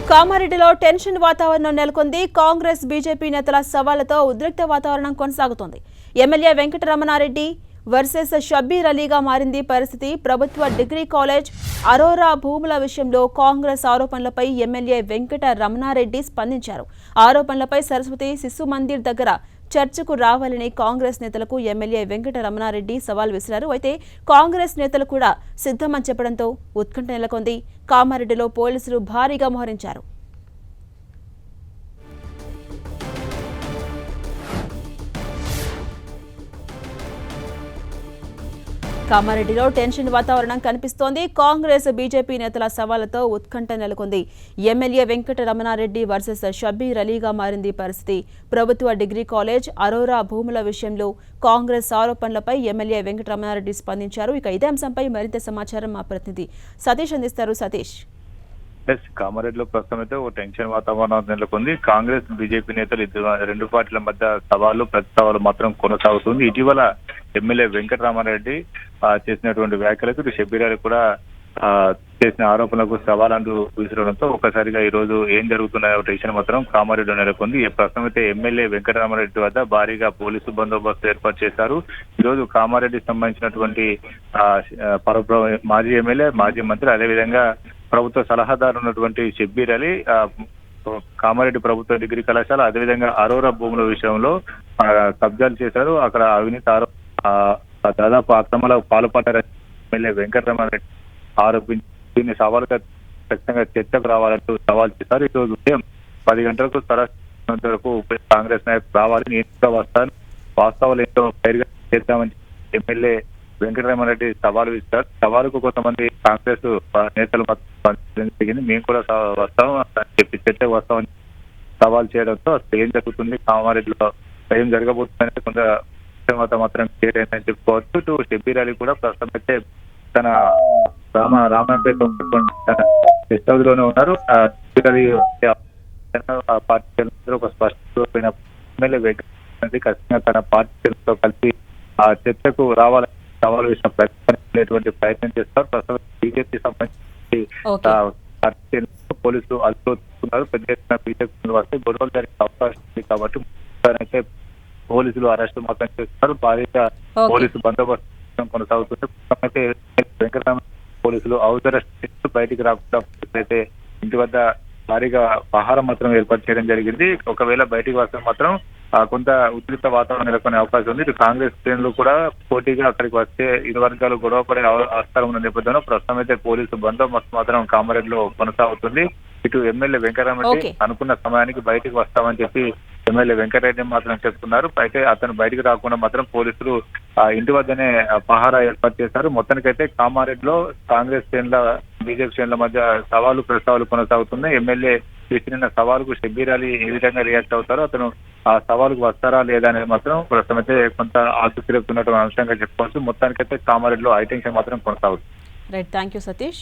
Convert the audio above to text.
కామారెడ్డిలో టెన్షన్ వాతావరణం నెలకొంది. కాంగ్రెస్ బీజేపీ నేతల సవాళ్లతో ఉద్రిక్త వాతావరణం కొనసాగుతోంది. ఎమ్మెల్యే వెంకటరమణారెడ్డి వర్సెస్ షబ్బీర్ అలీగా మారింది పరిస్థితి. ప్రభుత్వ డిగ్రీ కాలేజ్ అరోరా భూముల విషయంలో కాంగ్రెస్ ఆరోపణలపై ఎమ్మెల్యే వెంకటరమణారెడ్డి స్పందించారు. ఆరోపణలపై సరస్వతి శిశు మందిర్ దగ్గర చర్చకు రావాలని కాంగ్రెస్ నేతలకు ఎమ్మెల్యే వెంకటరమణారెడ్డి సవాల్ విసిరారు. అయితే కాంగ్రెస్ నేతలు కూడా సిద్ధమని చెప్పడంతో ఉత్కంఠ నెలకొంది. కామారెడ్డిలో పోలీసులు భారీగా మోహరించారు. కామారెడ్డిలో టెన్షన్ వాతావరణం కనిపిస్తోంది. కాంగ్రెస్ బీజేపీ నేతల సవాళ్లతో ఉత్కంఠ నెలకొంది. ఎమ్మెల్యే వెంకటరమణారెడ్డి వర్సెస్ షబ్బీర్ అలీగా మారింది పరిస్థితి. ప్రభుత్వ డిగ్రీ కాలేజ్ అరోరా భూముల విషయంలో కాంగ్రెస్ ఆరోపణలపై ఎమ్మెల్యే వెంకటరమణారెడ్డి స్పందించారు. ఇక ఇదే అంశంపై మరింత సమాచారం మా ప్రతినిధి సతీష్ అందిస్తారు. సతీష్, కామారెడ్డిలో ప్రస్తుతం అయితే ఓ టెన్షన్ వాతావరణం నెలకొంది. కాంగ్రెస్ బీజేపీ నేతలు రెండు పార్టీల మధ్య సవాళ్లు ప్రతి సవాలు మాత్రం కొనసాగుతుంది. ఇటీవల ఎమ్మెల్యే వెంకటరామారెడ్డి చేసినటువంటి వ్యాఖ్యలకు షబ్బీర్ అలీ కూడా చేసిన ఆరోపణలకు సవాలంటూ విసిరడంతో ఒక్కసారిగా ఈ రోజు ఏం జరుగుతున్న టెన్షన్ మాత్రం కామారెడ్డిలో నెలకొంది. ప్రస్తుతం అయితే ఎమ్మెల్యే వెంకటరామారెడ్డి వద్ద భారీగా పోలీసు బందోబస్తు ఏర్పాటు చేశారు. ఈ రోజు కామారెడ్డికి సంబంధించినటువంటి మాజీ ఎమ్మెల్యే, మాజీ మంత్రి, అదేవిధంగా ప్రభుత్వ సలహాదారు ఉన్నటువంటి షబ్బీర్ అలీ కామారెడ్డి ప్రభుత్వ డిగ్రీ కళాశాల అదేవిధంగా అరోరా భూముల విషయంలో కబ్జాలు చేశారు. అక్కడ అవినీతి దాదాపు అక్రమాలకు పాల్పడ్డారని ఎమ్మెల్యే వెంకటరమణారెడ్డి ఆరోపించి దీన్ని సవాలుగా ఖచ్చితంగా చర్చకు రావాలంటూ సవాల్ చేశారు. ఈ రోజు ఉదయం 10 గంటలకు వరకు కాంగ్రెస్ నాయకులు రావాలి, నేను కూడా వస్తాను, వాస్తవాలు ఏంటో పైరుగా చేద్దామని ఎమ్మెల్యే వెంకటరమణారెడ్డి సవాలు ఇస్తారు. సవాలుకు కొంతమంది కాంగ్రెస్ నేతలు జరిగింది, మేము కూడా వస్తాం అని చెప్పి చర్చకు వస్తామని సవాల్ చేయడంతో అసలు ఏం జరుగుతుంది, కామారెడ్డిలో ఏం జరగబోతుందని కొంత మాత్రం క్లియర్ అయిందని చెప్పుకోవచ్చు. ఇటు షబ్బీర్ అలీ కూడా ప్రస్తుతం అయితే తన రామపేట గెస్ట్ హౌస్ లోనే ఉన్నారు. పార్టీ ఒక స్పష్టమైన ఎమ్మెల్యే వెంకటరమణారెడ్డి ఖచ్చితంగా తన పార్టీతో కలిసి ఆ చర్చకు రావాలని సవాలు విషయం ప్రయత్నం చేస్తారు. ప్రస్తుతం బీజేపీ సంబంధించి పోలీసులు అదుపులో పెద్ద ఎత్తున బీజేపీ వస్తే గొడవలు జరిగే అవకాశం ఉంది కాబట్టి అయితే పోలీసులు అరెస్టు మాత్రం చేస్తున్నారు. భారీగా పోలీసు బందోబస్తు కొనసాగుతుంది. అయితే వెంకటరమణ పోలీసులు హౌస్ అరెస్ట్ చేస్తూ బయటికి రాకుండా అయితే ఇంటి వద్ద భారీగా ఆహారం మాత్రం ఏర్పాటు చేయడం జరిగింది. ఒకవేళ బయటికి వస్తే మాత్రం కొంత ఉద్రిక్త వాతావరణం నెలకొనే అవకాశం ఉంది. ఇటు కాంగ్రెస్ శ్రేణులు కూడా పోటీగా అక్కడికి వస్తే ఇరు వర్గాలు గొడవ పడే ఆస్కారం ఉన్న నేపథ్యంలో ప్రస్తుతం అయితే పోలీసు బందోబస్తు మాత్రం కామారెడ్డిలో కొనసాగుతుంది. ఇటు ఎమ్మెల్యే వెంకటరామరెడ్డి అనుకున్న సమయానికి బయటికి వస్తామని చెప్పి ఎమ్మెల్యే వెంకటరెడ్డి మాత్రం చెప్తున్నారు. అయితే అతను బయటికి రాకుండా మాత్రం పోలీసులు ఇంటి వద్దనే పహారా ఏర్పాటు చేశారు. మొత్తానికైతే కామారెడ్డిలో కాంగ్రెస్ శ్రేణుల బీజేపీ శ్రేణుల మధ్య సవాలు ప్రస్తావాలు కొనసాగుతున్నాయి. ఎమ్మెల్యే విసిరిన సవాలుకు షబ్బీర్ అలీ ఏ విధంగా రియాక్ట్ అవుతారో, అతను ఆ సవాలుకు వస్తారా లేదా అనేది మాత్రం ప్రస్తుతం అయితే కొంత ఆసక్తి రేపుతున్నటువంటి అంశంగా చెప్పుకోవచ్చు. మొత్తానికైతే కామారెడ్డిలో హైటెన్షన్ మాత్రం కొనసాగుతుంది. Right, thank you Satish.